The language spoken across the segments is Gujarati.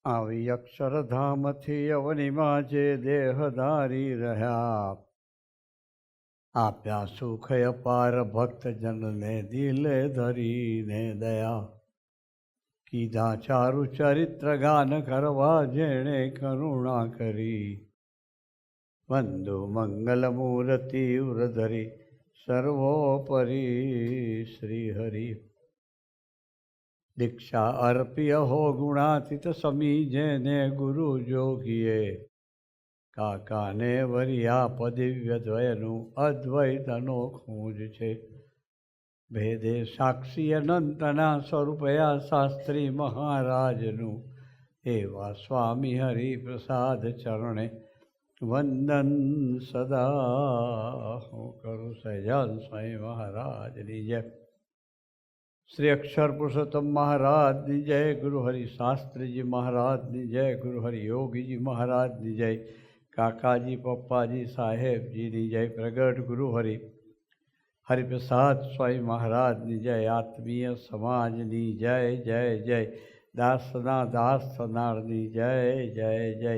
આવી અક્ષરધામથી અવનીમાં જે દેહધારી રહ્યા, આપ્યા સુખ અપાર ભક્તજનને દિલે ધરીને દયા. કીધા ચારુ ચરિત્ર ગાન કરવા જેણે કરુણા કરી, વંદુ મંગલ મૂર્તિ ઉરધરી સર્વોપરી શ્રી હરિ. દીક્ષા અર્પ્ય હો ગુણાતીત સમી જેને ગુરુ જોગીએ, કાકાને વરિયા પદિવ્ય દ્વયનું અદ્વૈત અનોખું જ છે. ભેદે સાક્ષી અનંતના સ્વરૂપયા શાસ્ત્રી મહારાજનું, એવા સ્વામી હરિપ્રસાદ ચરણે વંદન સદા હું કરું. સહજાન સ્વામી મહારાજની જય. શ્રી અક્ષર પુરુષોત્તમ મહારાજની જય. ગુરુ હરિ શાસ્ત્રીજી મહારાજની જય. ગુરુ હરિ યોગીજી મહારાજની જય. કાકાજી પપ્પાજી સાહેબજીની જય. પ્રગટ ગુરુ હરિ હરિપ્રસાદ સ્વામી મહારાજની જય. આત્મીય સમાજની જય જય જય. દાસના દાસ થનારની જય જય જય.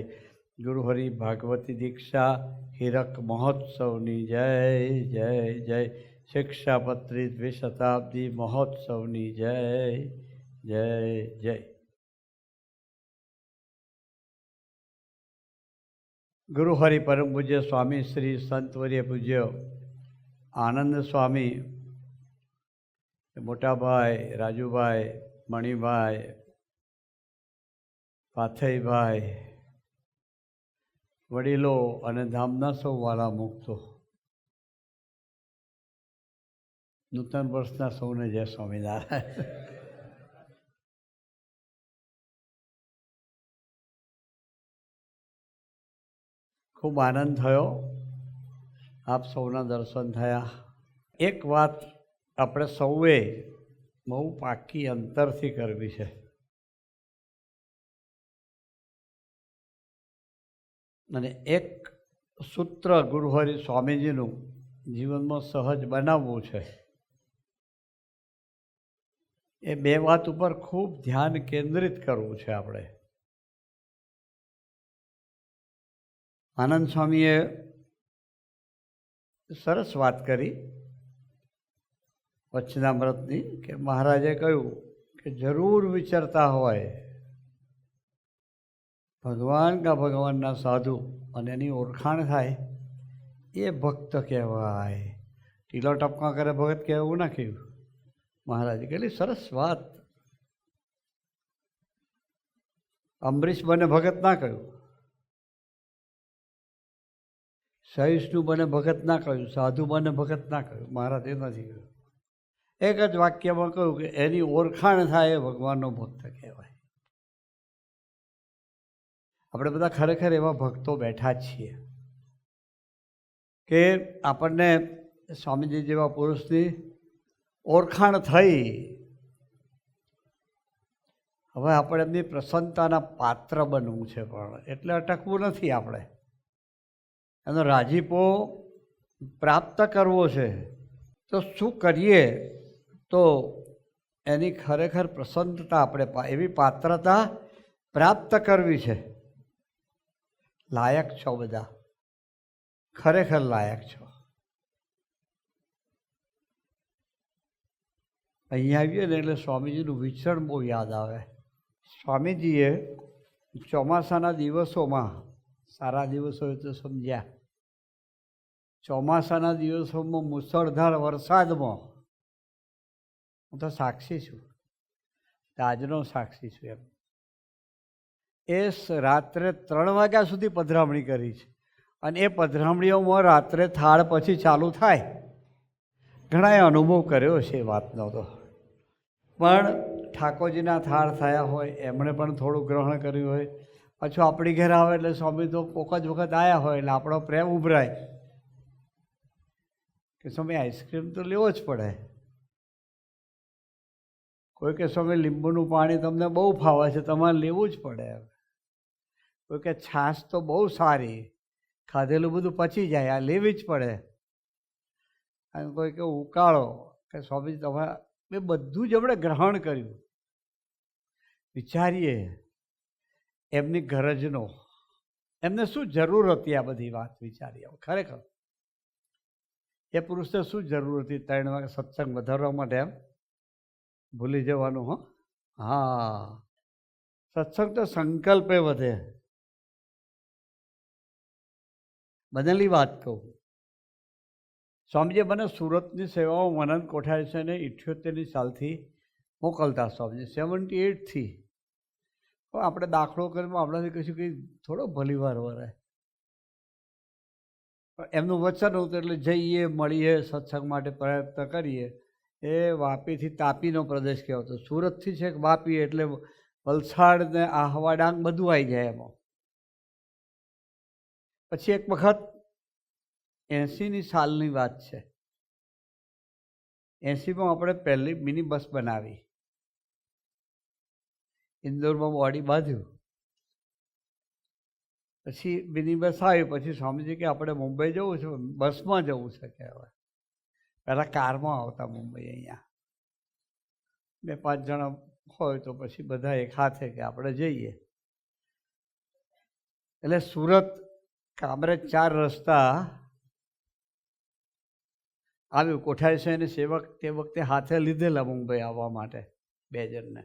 ગુરુ હરિ ભાગવતી દીક્ષા હીરક મહોત્સવની જય જય જય. શિક્ષાપત્રી દ્વિશતાબ્દી મહોત્સવની જય જય જય. ગુરુ હરિ પરમ પૂજ્ય સ્વામી શ્રી સંતવર્ય પૂજ્ય આનંદ સ્વામી, મોટાભાઈ રાજુભાઈ, મણિભાઈ, પાથઈભાઈ, વડીલો અને ધામના સૌ વાલા મુક્તો, નૂતન વર્ષના સૌને જય સ્વામિનારાયણ. ખૂબ આનંદ થયો, આપ સૌના દર્શન થયા. એક વાત આપણે સૌએ બહુ પાકી અંતરથી કરવી છે. અને એક સૂત્ર ગુરુ હરિ સ્વામીજીનું જીવનમાં સહજ બનાવવું છે. એ બે વાત ઉપર ખૂબ ધ્યાન કેન્દ્રિત કરવું છે આપણે. આનંદ સ્વામીએ સરસ વાત કરી વચનામૃતની, કે મહારાજે કહ્યું કે જરૂર વિચારતા હોય ભગવાન કા ભગવાનના સાધુ અને એની ઓળખાણ થાય એ ભક્ત કહેવાય. ટીલો ટપકા કરે ભગત કહેવું ના કહ્યું. મહારાજે કેટલી સરસ વાત. અંબરીશ બને ભગત ના કહ્યું, સહિષ્ણુ બને ભગત ના કહ્યું, સાધુ બને ભગત ના કહ્યું. મહારાજ એ નથી કહ્યું. એક જ વાક્યમાં કહ્યું કે એની ઓળખાણ થાય એ ભગવાનનો ભક્ત કહેવાય. આપણે બધા ખરેખર એવા ભક્તો બેઠા જ છીએ કે આપણને સ્વામીજી જેવા પુરુષની ઓળખાણ થઈ. હવે આપણે એમની પ્રસન્નતાના પાત્ર બનવું છે, પણ એટલે અટકવું નથી. આપણે એનો રાજીપો પ્રાપ્ત કરવો છે. તો શું કરીએ તો એની ખરેખર પ્રસન્નતા આપણે એવી પાત્રતા પ્રાપ્ત કરવી છે. લાયક છો બધા, ખરેખર લાયક છો. અહીંયા આવીએ ને એટલે સ્વામીજીનું વિચરણ બહુ યાદ આવે. સ્વામીજીએ ચોમાસાના દિવસોમાં, સારા દિવસો હોય તો સમજ્યા, ચોમાસાના દિવસોમાં મુસળધાર વરસાદમાં, હું તો સાક્ષી છું, આજનો સાક્ષી છું એમ, એ રાત્રે 3 વાગ્યા સુધી પધરામણી કરી છે. અને એ પધરામણીઓમાં રાત્રે થાળ પછી ચાલુ થાય. ઘણાએ અનુભવ કર્યો છે એ વાતનો. તો પણ ઠાકોરજીના થાળ થયા હોય, એમણે પણ થોડું ગ્રહણ કર્યું હોય. પાછું આપણી ઘેર આવે એટલે સ્વામી તો કોક જ વખત આવ્યા હોય એટલે આપણો પ્રેમ ઉભરાય કે સ્વામી આઈસ્ક્રીમ તો લેવો જ પડે. કોઈ કે સ્વામી લીંબુનું પાણી તમને બહુ ફાવે છે, તમારે લેવું જ પડે. કોઈ કે છાશ તો બહુ સારી, ખાધેલું બધું પચી જાય, આ લેવી જ પડે. અને કોઈ કે ઉકાળો, કે સ્વામી તમારે, એ બધું જ આપણે ગ્રહણ કર્યું. વિચારીએ એમની ગરજનો, એમને શું જરૂર હતી આ બધી વાત વિચારી આવો. ખરેખર એ પુરુષને શું જરૂર હતી 3 વાગે સત્સંગ વધારવા માટે? એમ ભૂલી જવાનું. હા, સત્સંગ તો સંકલ્પે વધે. બનેલી વાત કહું, સ્વામીજી મને સુરતની સેવાઓ મનન કોઠારી છે ને 78ની સાલથી મોકલતા. સ્વામીજી 78થી. તો આપણે દાખલો કરીને આપણાથી કશું કંઈ થોડો ભલી વાર વરાય. એમનું વચન હતું એટલે જઈએ, મળીએ, સત્સંગ માટે પ્રયત્ન કરીએ. એ વાપીથી તાપીનો પ્રદેશ કહેવાતો. સુરતથી છે વાપી એટલે વલસાડ ને આહવા ડાંગ બધું આવી જાય એમાં. પછી એક વખત 80ની સાલની વાત છે. 80માં આપણે પહેલી મિની બસ બનાવી, ઇન્દોરમાં બોડી બાંધ્યું. પછી મિની બસ આવી. પછી સ્વામીજી કે આપણે મુંબઈ જવું છે, બસમાં જવું છે કે હવે. પહેલાં કારમાં આવતા મુંબઈ અહીંયા 2-5 જણા હોય તો પછી બધા એક હાથે કે આપણે જઈએ. એટલે સુરત કામરેજ 4 રસ્તા આવ્યું. કોઠારી સાહેબની સેવક તે વખતે હાથે લીધેલા મુંબઈ આવવા માટે 2 જણને.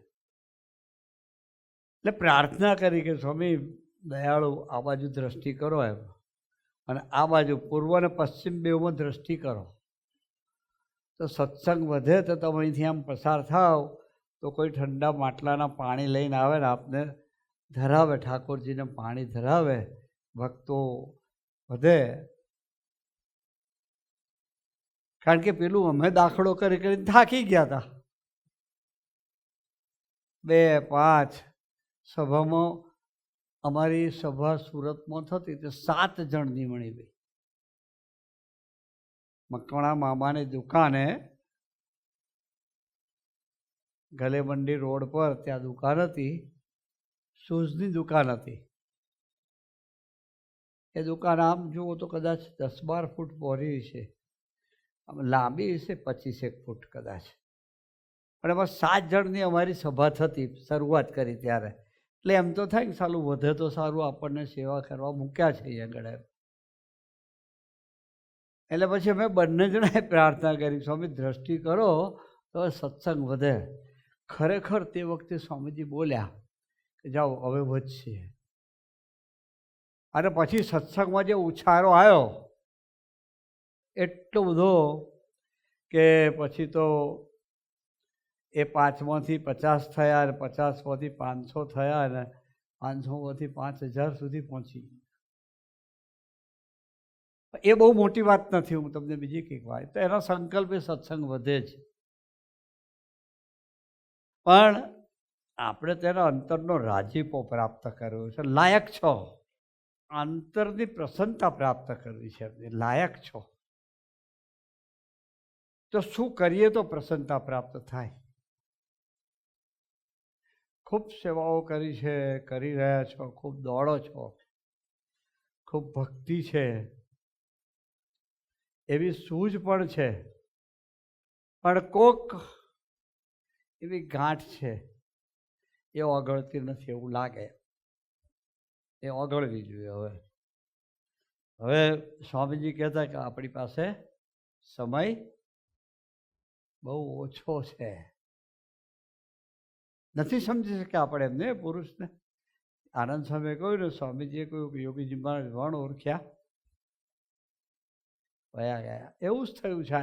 એટલે પ્રાર્થના કરી કે સ્વામી દયાળુ આ બાજુ દ્રષ્ટિ કરો એમ, અને આ બાજુ પૂર્વ અને પશ્ચિમ બેઉમાં દ્રષ્ટિ કરો તો સત્સંગ વધે. તો તમે અહીંથી આમ પસાર થાવ તો કોઈ ઠંડા માટલાના પાણી લઈને આવે ને આપને ધરાવે, ઠાકોરજીને પાણી ધરાવે, ભક્તો વધે. કારણ કે પેલું અમે દાખલો કરી કરીને થાકી ગયા હતા. 2-5 સભામાં, અમારી સભા સુરતમાં થતી તે 7 જણની મળી ગઈ. મકવાણા મામાની દુકાને ગલેમંડી રોડ પર ત્યાં દુકાન હતી, શૂઝની દુકાન હતી. એ દુકાન આમ જુઓ તો કદાચ 10-12 ફૂટ પહોળી છે, આમ લાંબી છે 25 ફૂટ કદાચ. પણ એમાં 7 જણની અમારી સભા થતી શરૂઆત કરી ત્યારે. એટલે એમ તો થાય કે સાલું વધે તો સારું, આપણને સેવા કરવા મૂક્યા છે અહીંયા આગળ. એટલે પછી અમે બંને જણાએ પ્રાર્થના કરી સ્વામી દ્રષ્ટિ કરો તો સત્સંગ વધે. ખરેખર તે વખતે સ્વામીજી બોલ્યા કે જાઓ હવે વધશે. અને પછી સત્સંગમાં જે ઉછારો આવ્યો એટલો બધો કે પછી તો એ 5માંથી 50 થયા, અને 50માંથી 500 થયા, અને 500માંથી 5000 સુધી પહોંચી. એ બહુ મોટી વાત નથી. હું તમને બીજી કંઈક વાત, તો એનો સંકલ્પ એ સત્સંગ વધે જ. પણ આપણે તેના અંતરનો રાજીપો પ્રાપ્ત કર્યો છે. લાયક છો, અંતરની પ્રસન્નતા પ્રાપ્ત કરવી છે. લાયક છો તો શું કરીએ તો પ્રસન્નતા પ્રાપ્ત થાય. ખૂબ સેવાઓ કરી છે, કરી રહ્યા છો, ખૂબ દોડો છો, ખૂબ ભક્તિ છે, એવી સૂઝ પણ છે. પણ કોક એવી ગાંઠ છે એ ઓગળતી નથી એવું લાગે. એ ઓગળવી જોઈએ. હવે સ્વામીજી કહેતા કે આપણી પાસે સમય બહુ ઓછો છે, નથી સમજી શક્યા આપણે એમને, પુરુષને. આનંદ સ્વામીએ કહ્યું ને, સ્વામીજીએ કહ્યું કે યોગીજી મહારાજ વણ ઓળખ્યા, વયા ગયા. એવું જ થયું છે.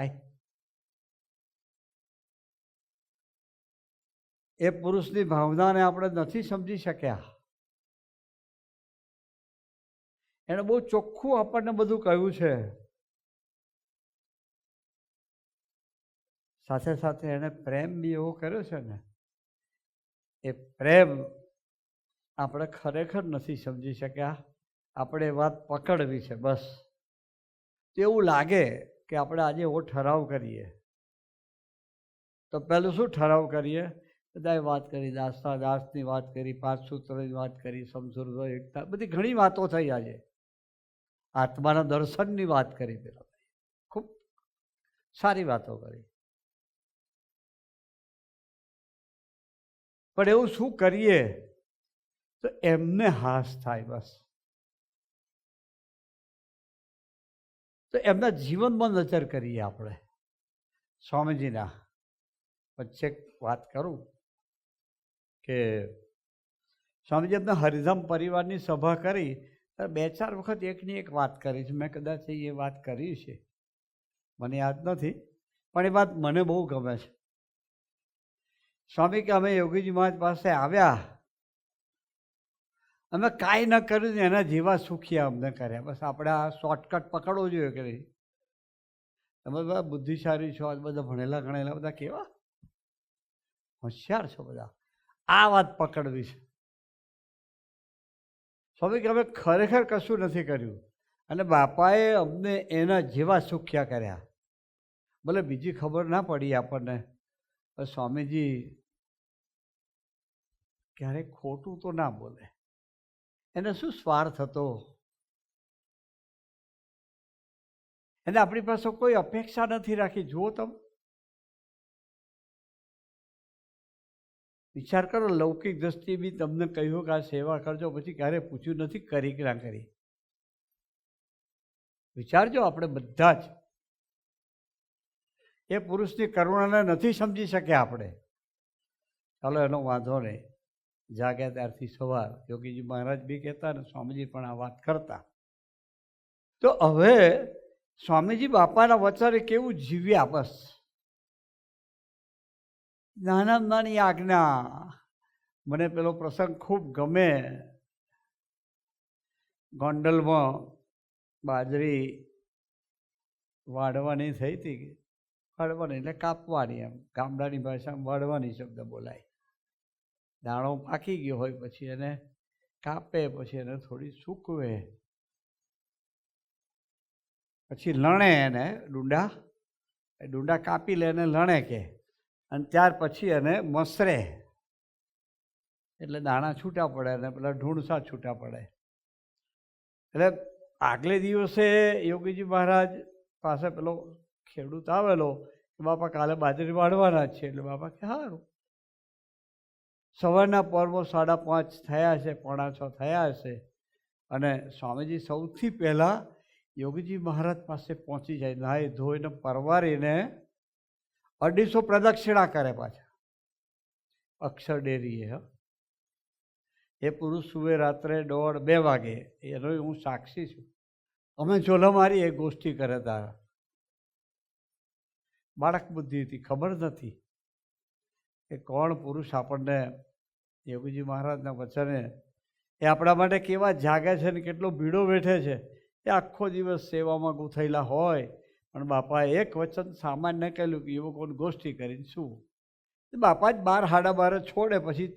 એ પુરુષની ભાવનાને આપણે નથી સમજી શક્યા. એણે બહુ ચોખ્ખું આપણને બધું કહ્યું છે. સાથે સાથે એણે પ્રેમ બી એવો કર્યો છે ને, એ પ્રેમ આપણે ખરેખર નથી સમજી શક્યા. આપણે વાત પકડવી છે બસ. એવું લાગે કે આપણે આજે એવો ઠરાવ કરીએ તો પહેલું શું ઠરાવ કરીએ? બધાએ વાત કરી, દાસની વાત કરી, 5 સૂત્રની વાત કરી, સમસુરતો એકતા, બધી ઘણી વાતો થઈ. આજે આત્માના દર્શનની વાત કરી, પેલા ખૂબ સારી વાતો કરી. પણ એવું શું કરીએ તો એમને હાશ થાય. બસ તો એમના જીવનમાં નજર કરીએ આપણે. સ્વામીજીના વચ્ચે વાત કરું કે સ્વામીજી એમના હરિધામ પરિવારની સભા કરી, 2-4 વખત એકની એક વાત કરી છે. મેં કદાચ એ વાત કરી છે, મને યાદ નથી, પણ એ વાત મને બહુ ગમે છે. સ્વામી કે અમે યોગીજી મહારાજ પાસે આવ્યા, અમે કાંઈ ન કર્યું ને એના જેવા સુખિયા અમને કર્યા. બસ આપણે આ શોર્ટકટ પકડવો જોઈએ કે નહીં? તમે બધા બુદ્ધિશાળી છો, બધા ભણેલા ગણેલા, બધા કેવા હોશિયાર છો બધા, આ વાત પકડવી છે. સ્વામી કે અમે ખરેખર કશું નથી કર્યું અને બાપાએ અમને એના જેવા સુખ્યા કર્યા. ભલે બીજી ખબર ના પડી આપણને, પણ સ્વામીજી ક્યારેક ખોટું તો ના બોલે. એને શું સ્વાર્થ હતો? એને આપણી પાસે કોઈ અપેક્ષા નથી રાખી. જુઓ તમે, વિચાર કરો, લૌકિક દ્રષ્ટિએ બી તમને કહ્યું કે આ સેવા કરજો, પછી ક્યારે પૂછ્યું નથી કરી કે ના કરી. વિચારજો, આપણે બધા જ એ પુરુષની કરુણાને નથી સમજી શક્યા આપણે. ચાલો એનો વાંધો નહીં, જાગ્યા ત્યારથી સવાર યોગીજી મહારાજ બી કહેતા ને સ્વામીજી પણ આ વાત કરતા. તો હવે સ્વામીજી બાપાના વચને કેવું જીવ્યા. બસ નાનામાં નાની આજ્ઞા. મને પેલો પ્રસંગ ખૂબ ગમે. ગોંડલમાં બાજરી વાઢવાની થઈ હતી. વાઢવાની એટલે કાપવાની, એમ ગામડાની ભાષામાં વાઢવાની શબ્દ બોલાય. દાણો પાકી ગયો હોય પછી એને કાપે, પછી એને થોડી સૂકવે, પછી લણે એને ડુંડા કાપી લે એને લણે કે, અને ત્યાર પછી એને મસરે એટલે દાણા છૂટા પડે અને પેલા ઢૂંઢસા છૂટા પડે. એટલે આગલે દિવસે યોગીજી મહારાજ પાસે પેલો ખેડૂત આવેલો કે બાપા કાલે બાજરી વાળવાના જ છે. એટલે બાપા કે સારું. સવારના પરમાં 5:30 થયા છે, 5:45 થયા હશે, અને સ્વામીજી સૌથી પહેલાં યોગીજી મહારાજ પાસે પહોંચી જાય, નાહી ધોઈને પરવારીને 250 પ્રદક્ષિણા કરે પાછા અક્ષર ડેરીએ. એ પુરુષ સુવે રાત્રે 1:30-2 વાગે, એનો હું સાક્ષી છું. અમે ચોલા મારી એ ગોષ્ઠી કરે તારા. બાળક બુદ્ધિ હતી, ખબર નથી કે કોણ પુરુષ આપણને યોગીજી મહારાજના વચને એ આપણા માટે કેવા જાગે છે ને કેટલો ભીડો બેઠે છે. એ આખો દિવસ સેવામાં ગૂંથેલા હોય, પણ બાપાએ એક વચન સામાન્ય કહેલું કે યુવકોને ગોષ્ઠી કરીને શું. બાપા જ 12-12 છોડે, પછી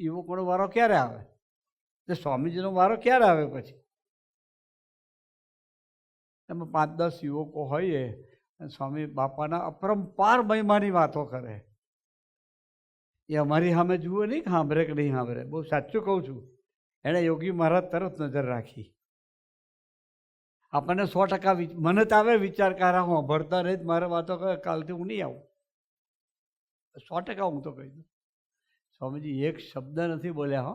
યુવકોનો વારો ક્યારે આવે? એટલે સ્વામીજીનો વારો ક્યારે આવે? પછી એમાં 5-10 યુવકો હોઈએ અને સ્વામી બાપાના અપરંપાર મહિમાની વાતો કરે. એ અમારી સામે જુએ નહીં, સાંભળે કે નહીં સાંભળે. બહુ સાચું કહું છું. એણે યોગી મહારાજ તરત નજર રાખી. આપણને 100% મને તો આવે વિચાર કે હું ભરતા રહી મારે વાતો કરે, કાલથી હું નહીં આવું. 100% હું તો કહી દઉં. સ્વામીજી એક શબ્દ નથી બોલ્યા હો,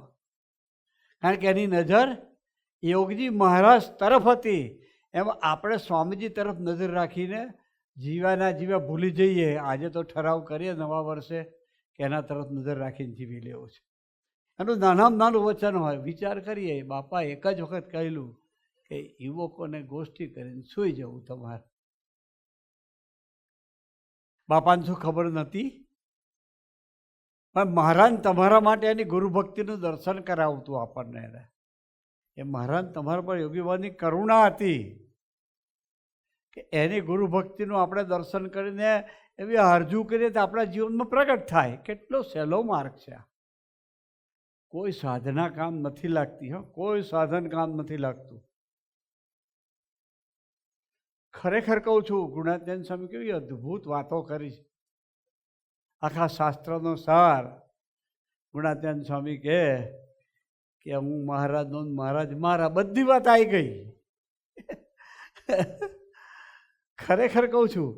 કારણ કે એની નજર યોગજી મહારાજ તરફ હતી. એમાં આપણે સ્વામીજી તરફ નજર રાખીને જીવાના જીવા ભૂલી જઈએ. આજે તો ઠરાવ કરીએ નવા વર્ષે કે એના તરફ નજર રાખીને જીવી લેવું છે. એનું નાનામાં નાનું વચન હોય. વિચાર કરીએ, બાપા એક જ વખત કહેલું કે યુવકોને ગોષ્ઠી કરીને સૂઈ જવું તમારે. બાપાને શું ખબર નથી? પણ મહારાજ તમારા માટે એની ગુરુભક્તિનું દર્શન કરાવતું આપણને. એને એ મહારાજ તમારા પર યોગી બાબાની કરુણા હતી કે એની ગુરુભક્તિનું આપણે દર્શન કરીને એવી આરજુ કરીએ તો આપણા જીવનમાં પ્રગટ થાય. કેટલો સહેલો માર્ગ છે આ. કોઈ સાધના કામ નથી લાગતી. કોઈ સાધન કામ નથી લાગતું. ખરેખર કહું છું, ગુણાત્યાન સ્વામી કેવી અદ્ભુત વાતો કરી છે. આખા શાસ્ત્રનો સાર ગુણાત્યાન સ્વામી કહે કે હું મહારાજનો, મહારાજ મારા, બધી વાત આવી ગઈ. ખરેખર કહું છું,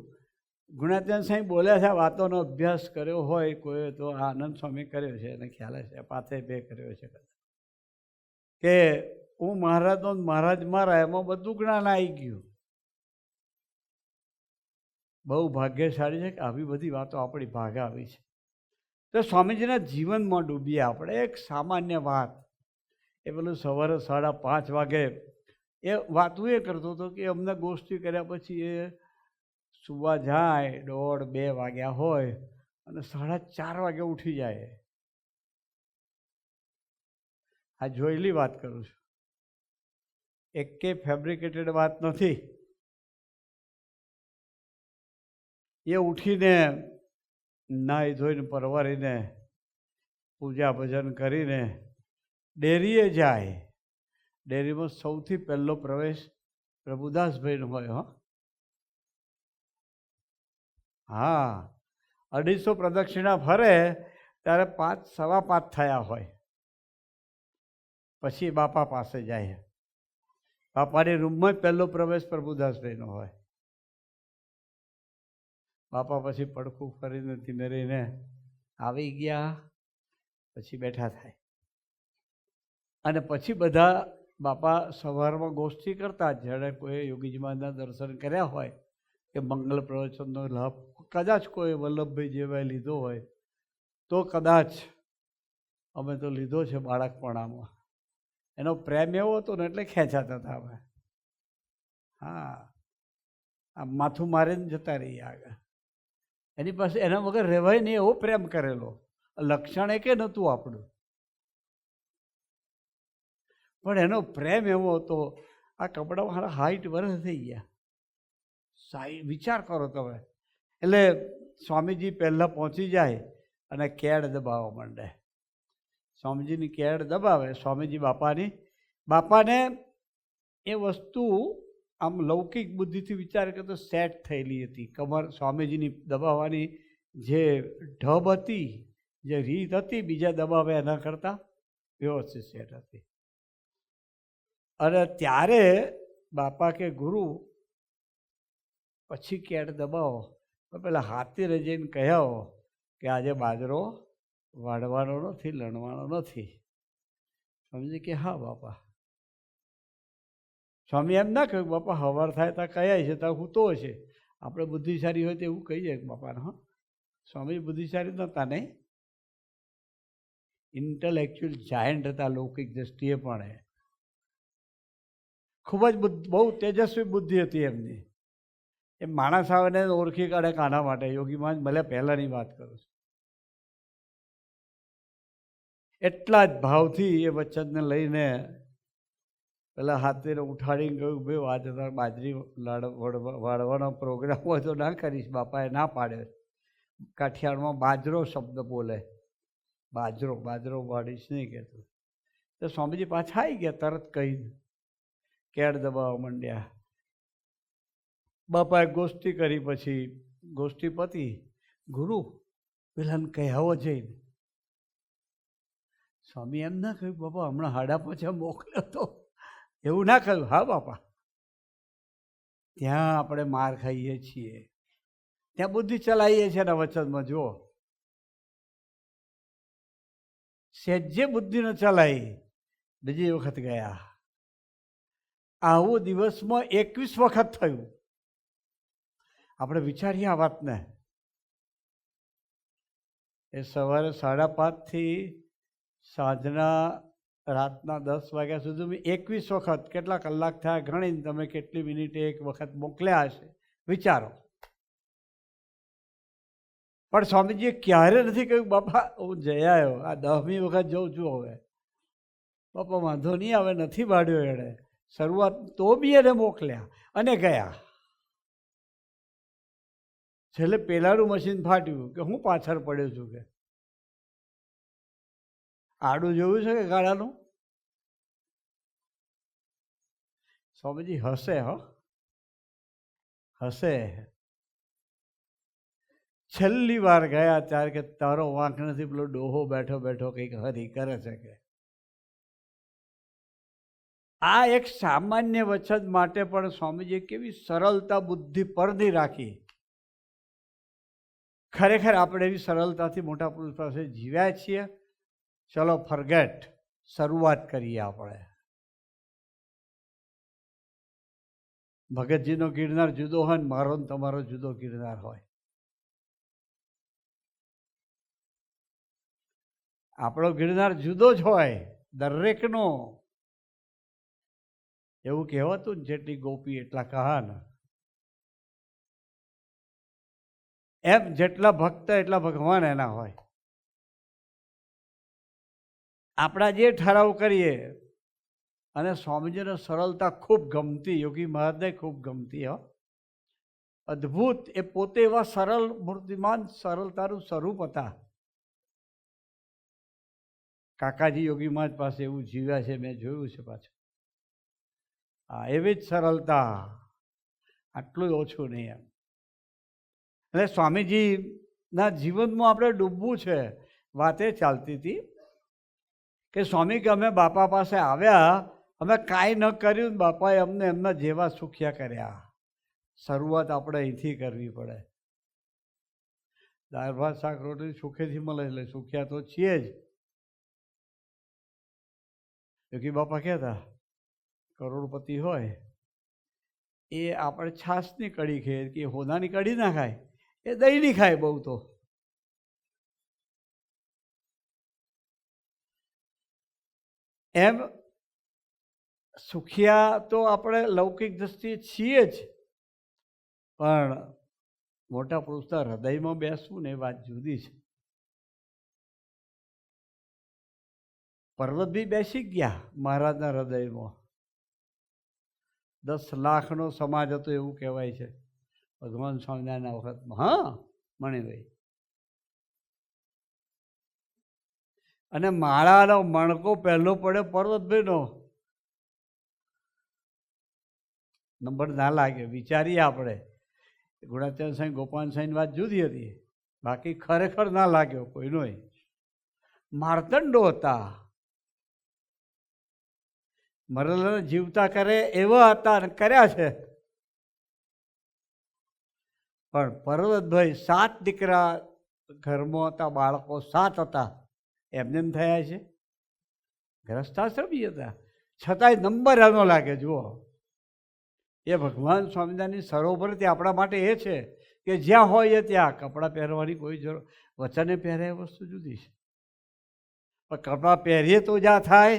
ગુણાત્યાન સ્વામી બોલ્યા છે. વાતોનો અભ્યાસ કર્યો હોય કોઈ તો આનંદ સ્વામી કર્યો છે, એને ખ્યાલ છે. પાથે બે કર્યો છે. કે હું મહારાજનો મહારાજ મારા, એમાં બધું જ્ઞાન આવી ગયું. બહુ ભાગ્યશાળી છે કે આવી બધી વાતો આપણી ભાગે આવી છે. તો સ્વામીજીના જીવનમાં ડૂબીએ આપણે. એક સામાન્ય વાત, એ પેલું સવારે 5:30 વાગે એ વાતું એ કરતો હતો કે અમને ગોષ્ઠી કર્યા પછી એ સુવા જાય 1:30-2 વાગ્યા હોય અને 4:30 વાગે ઉઠી જાય. આ જોયેલી વાત કરું છું, એકે ફેબ્રિકેટેડ વાત નથી. એ ઉઠીને નાહી ધોઈને પરવારીને પૂજા ભજન કરીને ડેરીએ જાય. ડેરીમાં સૌથી પહેલો પ્રવેશ પ્રભુદાસભાઈનો હોય. હા, 250 પ્રદક્ષિણા ફરે ત્યારે 5, 5:15 થયા હોય. પછી બાપા પાસે જાય. બાપાની રૂમમાં પહેલો પ્રવેશ પ્રભુદાસભાઈનો હોય. બાપા પછી પડખું ફરીને ધીમેરીને આવી ગયા, પછી બેઠા થાય. અને પછી બધા બાપા સવારમાં ગોષ્ઠી કરતા. જ્યારે કોઈ યોગીજી મહારાજના દર્શન કર્યા હોય કે મંગલ પ્રવચનનો લાભ કદાચ કોઈ વલ્લભભાઈ જેવાય લીધો હોય તો કદાચ અમે તો લીધો છે બાળકપણામાં. એનો પ્રેમ એવો હતો ને એટલે ખેંચાતા હતા અમે. હા, આ માથું મારીને જતા રહીએ આગળ. એની પાસે એના વગર રહેવાય નહીં એવો પ્રેમ કરેલો. લક્ષણ એકે નહોતું આપણું, પણ એનો પ્રેમ એવો હતો. આ કપડા મારા 60 વર્ષ થઈ ગયા. વિચાર કરો તમે. એટલે સ્વામીજી પહેલાં પહોંચી જાય અને કેડ દબાવવા માંડે. સ્વામીજીની કેડ દબાવે. સ્વામીજી બાપાને એ વસ્તુ આમ લૌકિક બુદ્ધિથી વિચાર કે તો સેટ થયેલી હતી. કમર સ્વામીજીની દબાવવાની જે ઢબ હતી, જે રીત હતી બીજા દબાવે એના કરતાં વ્યવસ્થિત સેટ હતી. અને ત્યારે બાપા કે ગુરુ પછી કેડ દબાવો, પેલા હાથી રજીને કહ્યા કે આજે બાજરો વાળવાનો નથી, લણવાનો નથી. સ્વામીજી કે હા બાપા. સ્વામી એમ ના કહ્યું બાપા હવાર થાય ત્યાં કયા છે ત્યાં હૂતો હશે. આપણે બુદ્ધિશાળી હોય તો એવું કહીએ બાપાને. હા, સ્વામી બુદ્ધિશાળી નહોતા નહીં, ઇન્ટેલેક્ચ્યુઅલ જાયન્ટ હતા લૌકિક દ્રષ્ટિએ પણ. ખૂબ જ બહુ તેજસ્વી બુદ્ધિ હતી એમની. એ માણસ આવે ને ઓળખી કાઢે કાના માટે. યોગી મહારાજ ભલે પહેલાંની વાત કરું છું. એટલા જ ભાવથી એ વચનને લઈને પેલા હાથીને ઉઠાડીને કહ્યું ભાઈ આજે તારે બાજરી વાળવાનો પ્રોગ્રામ હોય તો ના કરીશ. બાપાએ ના પાડે. કાઠિયાવાડમાં બાજરો શબ્દ બોલે. બાજરો વાળીશ નહીં કહેતો. તો સ્વામીજી પાછા આવી ગયા તરત કહીને. કેડ દબાવવા માંડ્યા. બાપાએ ગોષ્ઠી કરી. પછી ગોષ્ઠી પતી. ગુરુ પેલાને કહેવો જઈને. સ્વામી એમ ના કહ્યું બાપા હમણાં 5:30 મોકલ્યો તો, એવું ના કહ્યું. હા બાપા, ત્યાં આપણે માર ખાઈએ છીએ, ત્યાં બુદ્ધિ ચલાવીએ છીએ એના વચનમાં. જુઓ, સહેજે બુદ્ધિ ન ચલાવી બીજી વખત ગયા. આવું દિવસમાં 21 વખત થયું. આપણે વિચારીએ આ વાતને. એ સવારે 5:30 થી સાંજના રાતના 10 વાગ્યા સુધી 21 વખત. કેટલા કલાક થયા ગણીને તમે કેટલી મિનિટે એક વખત મોકલ્યા હશે વિચારો. પણ સ્વામીજીએ ક્યારે નથી કહ્યું બાપા હું જઈ આવ્યો, આ 10મી વખત જઉં છું હવે. બાપા વાંધો નહીં આવે, નથી બાળ્યો એણે. શરૂઆત તો બી એને મોકલ્યા અને ગયા. છેલ્લે પેલાનું મશીન ફાટ્યું કે હું પાછળ પડ્યો છું કે. આડું જોયું છે કે ગાળાનું? સ્વામીજી હસે. હસે. છેલ્લી વાર ગયા ત્યારે કે તારો વાંક નથી, પેલો ડોહો બેઠો બેઠો કંઈક હરી કરે છે કે. આ એક સામાન્ય વચન માટે પણ સ્વામીજીએ કેવી સરળતા બુદ્ધિ પરથી રાખી. ખરેખર આપણે એવી સરળતાથી મોટા પુરુષ પાસે જીવ્યા છીએ. ચલો ફરગેટ, શરૂઆત કરીએ આપણે. ભગતજીનો ગિરનાર જુદો હોય ને મારો ને તમારો જુદો ગિરનાર હોય. આપણો ગિરનાર જુદો જ હોય દરેકનો. એવું કહેવાતું ને જેટલી ગોપી એટલા કહાન. એમ જેટલા ભક્ત એટલા ભગવાન એના હોય. આપણા જે ઠરાવ કરીએ, અને સ્વામીજીને સરળતા ખૂબ ગમતી, યોગી મહારાજને ખૂબ ગમતી. અદ્ભુત. એ પોતે એવા સરળ મૂર્તિમાન સરળતાનું સ્વરૂપ હતા. કાકાજી યોગી મહારાજ પાસે એવું જીવ્યા છે, મેં જોયું છે પાછું. હા, એવી જ સરળતા, આટલું ઓછું નહીં એમ. એટલે સ્વામીજીના જીવનમાં આપણે ડૂબવું છે. વાતે ચાલતી હતી કે સ્વામી કે અમે બાપા પાસે આવ્યા, અમે કાંઈ ન કર્યું, બાપાએ અમને એમના જેવા સુખ્યા કર્યા. શરૂઆત આપણે અહીંથી કરવી પડે. દાળ ભાત શાક રોટલી સુખેથી મળે એટલે સુખ્યા તો છીએ જ. યોગી બાપા કહેતા કરોડપતિ હોય એ આપણે છાશની કઢી ખાઈએ, કે હોનાની કઢી ના ખાય, એ દહીંની ખાય બહુ તો. એમ સુખિયા તો આપણે લૌકિક દ્રષ્ટિએ છીએ જ, પણ મોટા પુરુષના હૃદયમાં બેસવું ને એ વાત જુદી છે. પર્વત બી બેસી ગયા મહારાજના હૃદયમાં. 10 લાખનો સમાજ હતો એવું કહેવાય છે ભગવાન સ્વામિનારાયણના વખતમાં. હા મણિભાઈ. અને માળાનો મણકો પહેલો પડ્યો પર્વતભાઈનો. નંબર ના લાગ્યો. વિચારીએ આપણે, ગુણાત્યાન સાંઈ ગોપાલ સાંઈની વાત જુદી હતી, બાકી ખરેખર ના લાગ્યો કોઈનો. માર્તંડો હતા, મરેલાને જીવતા કરે એવા હતા અને કર્યા છે. પણ પર્વતભાઈ 7 દીકરા ઘરમાં હતા, બાળકો 7 હતા, એમને એમ થયા છે. ગ્રસ્તાશ્રમી હતા, છતાંય નંબર એનો લાગે. જુઓ, એ ભગવાન સ્વામિનારાયણની સરોવરથી આપણા માટે એ છે કે જ્યાં હોય એ ત્યાં કપડાં પહેરવાની કોઈ જરૂર. વચને પહેરે એ વસ્તુ જુદી છે, પણ કપડાં પહેરીએ તો જ્યાં થાય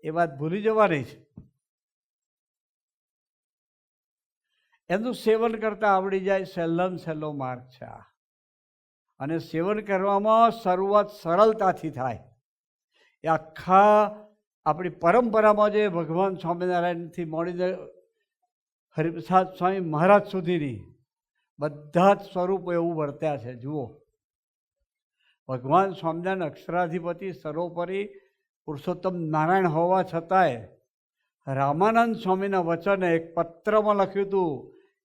એ વાત ભૂલી જવાની છે. એનું સેવન કરતાં આવડી જાય, સહેલામ સહેલો માર્ગ છે આ. અને સેવન કરવામાં શરૂઆત સરળતાથી થાય. એ આખા આપણી પરંપરામાં જે ભગવાન સ્વામિનારાયણથી મળીને હરિપ્રસાદ સ્વામી મહારાજ સુધીની બધા જ સ્વરૂપો એવું વર્ત્યા છે. જુઓ, ભગવાન સ્વામિનારાયણ અક્ષરાધિપતિ સર્વોપરી પુરુષોત્તમ નારાયણ હોવા છતાંય રામાનંદ સ્વામીના વચને એક પત્રમાં લખ્યું હતું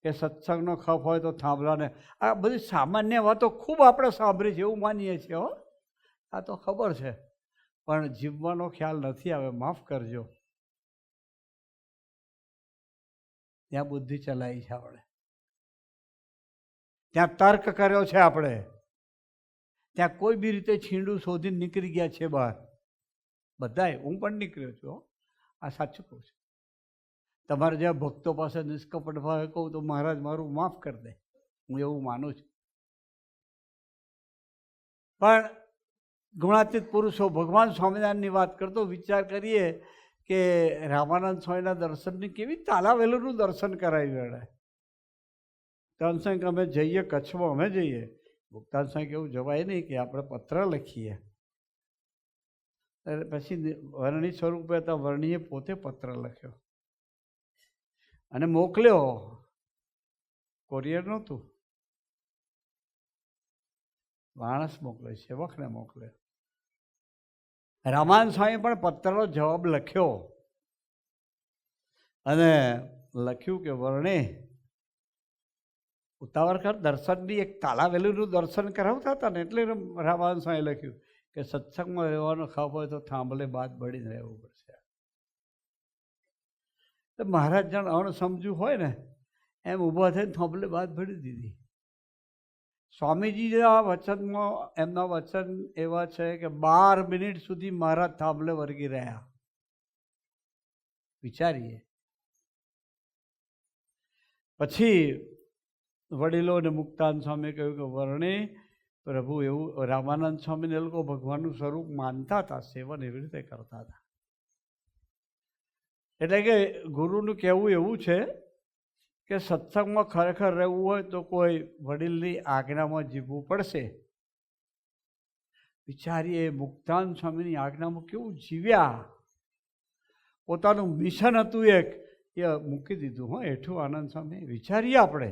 કે સત્સંગનો ખપ હોય તો થાંભલાને. આ બધી સામાન્ય વાતો ખૂબ આપણે સાંભળી છે એવું માનીએ છીએ. આ તો ખબર છે, પણ જીવવાનો ખ્યાલ નથી આવે. માફ કરજો. ત્યાં બુદ્ધિ ચલાવી છે આપણે, ત્યાં તર્ક કર્યો છે આપણે, ત્યાં કોઈ બી રીતે છીંડું શોધીને નીકળી ગયા છે બહાર. બધાય, હું પણ નીકળ્યો છું. આ સાચું કહું છું. તમારે જ્યાં ભક્તો પાસે નિષ્કપટ ભાવે કહું તો મહારાજ મારું માફ કરી દે, હું એવું માનું છું. પણ ગુણાતીત પુરુષો ભગવાન સ્વામિનારાયણની વાત કરતો વિચાર કરીએ કે રામાનંદ સ્વામીના દર્શનની કેવી તાલાવેલુનું દર્શન કરાવ્યું એણે. મુક્તાન સાંઈ અમે જઈએ કચ્છમાં, અમે જઈએ, મુક્તાન સાંઈ એવું જવાય નહીં કે આપણે પત્ર લખીએ. પછી વર્ણી સ્વરૂપે હતા, વર્ણીએ પોતે પત્ર લખ્યો અને મોકલ્યો. કોરિયર નહોતું, માણસ મોકલે, સેવકને મોકલે. રામાનંદ સ્વામી પણ પત્રનો જવાબ લખ્યો અને લખ્યું કે વર્ણે ઉતાવળ કર, દર્શનની એક તાલાવેલુનું દર્શન કરાવતા હતા ને, એટલે રામાનંદ સ્વામી લખ્યું કે સત્સંગમાં રહેવાનો ખપ હોય તો થાંભલે બાદ બળીને રહેવું પડશે. તો મહારાજ જાણ અણસમજુ હોય ને એમ ઊભા થઈને થાંભલે બાદ ભળી દીધી. સ્વામીજીના વચનમાં એમના વચન એવા છે કે 12 મિનિટ સુધી મહારાજ થાંભલે વળગી રહ્યા. વિચારીએ. પછી વડીલોને મુક્તાનંદ સ્વામી કહ્યું કે વર્ણી પ્રભુ એવું રામાનંદ સ્વામીને લોકો ભગવાનનું સ્વરૂપ માનતા હતા, સેવન એવી રીતે કરતા હતા. એટલે કે ગુરુનું કહેવું એવું છે કે સત્સંગમાં ખરેખર રહેવું હોય તો કોઈ વડીલની આજ્ઞામાં જીવવું પડશે. વિચારીએ મુક્તાનંદ સ્વામીની આજ્ઞામાં કેવું જીવ્યા. પોતાનું મિશન હતું એક, એ મૂકી દીધું. હો હેઠું આનંદ સ્વામી વિચારીએ આપણે,